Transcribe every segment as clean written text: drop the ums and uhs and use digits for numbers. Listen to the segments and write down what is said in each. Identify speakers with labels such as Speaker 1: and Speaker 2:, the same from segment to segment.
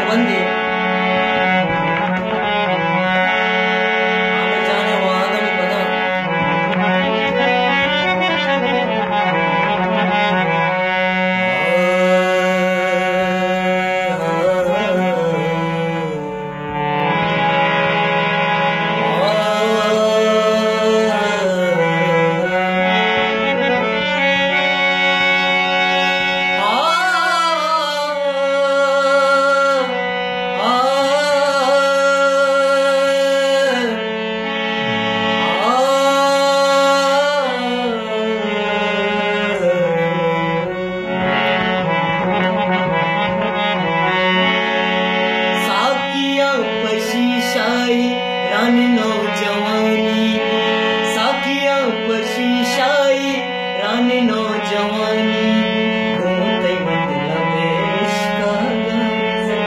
Speaker 1: बंदी आगे जाने वो आगे नहीं पता रानी नौजवानी साकिया पशी शाही रानी नौजवानी घूमते मतलब इश्का घूमते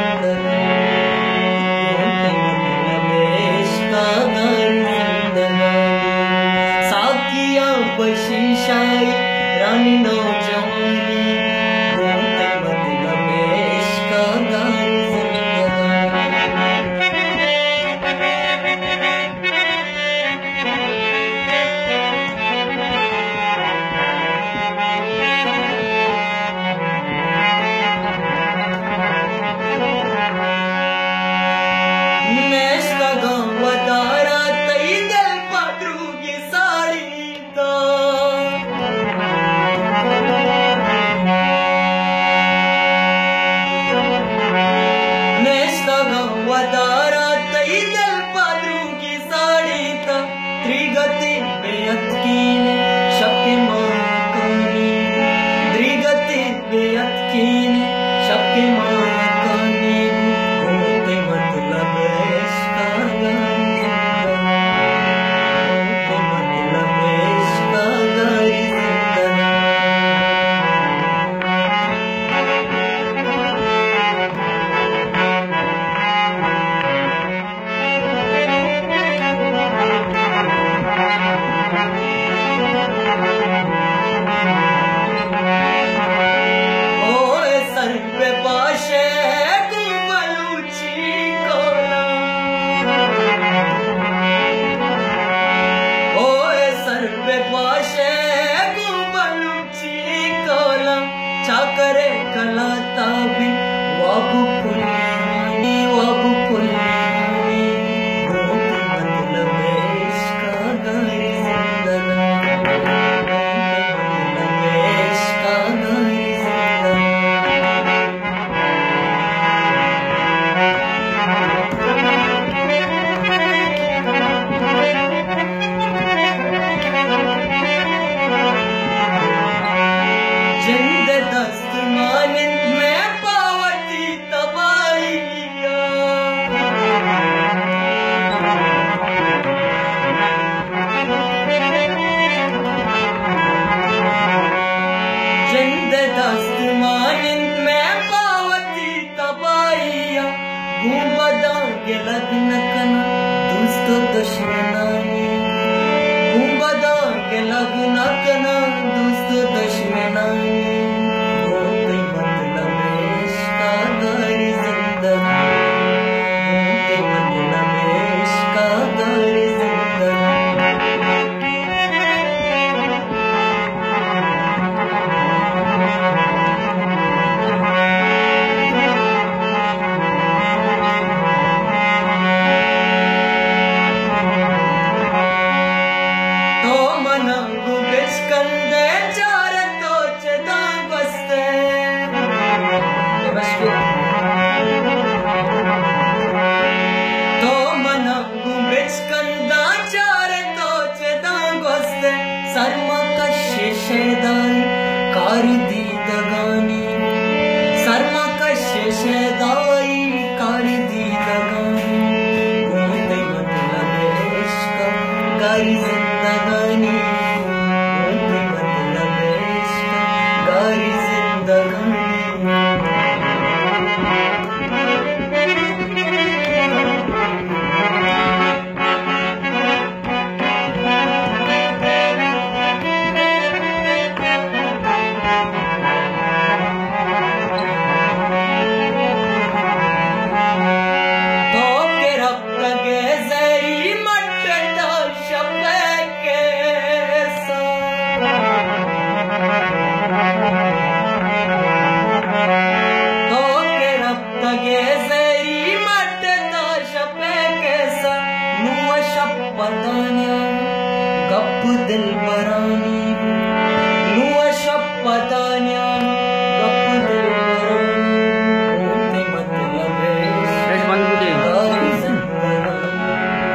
Speaker 1: मतलब इश्का जिंदगानी साकिया पशी शाही रानी नौजवानी घूमते मतलब इश्का वदारा तई दल पादरू की साड़ी ता त्रिगति बेअतकीन शक्ति माकानी त्रिगति बेअतकीन शक्ति माकानी घूमते मतलब इश्का घूमते मतलब इश्का करे कला ताबी वाबू पुलियानी घूमते मतलब इश्का गारी जिंदगानी घूमते मतलब इश्का गारी जिंद दस्त मानिंद में पावती तबाहिया जिंद दस्त मानिंद में पावती तबाहिया घूमदा के लगन कना दोस्तों दुश्मनानी घूमदा के लगन कना दोस्तों दुश्मनानी सरमा कशे शेदाई कार दी दगानी सरमा कशे शेदाई कार दी दगानी घूमते मतलब इश्का गारी जिंदगानी घूमते मतलब इश्का गारी जिंदगानी दिल बरानी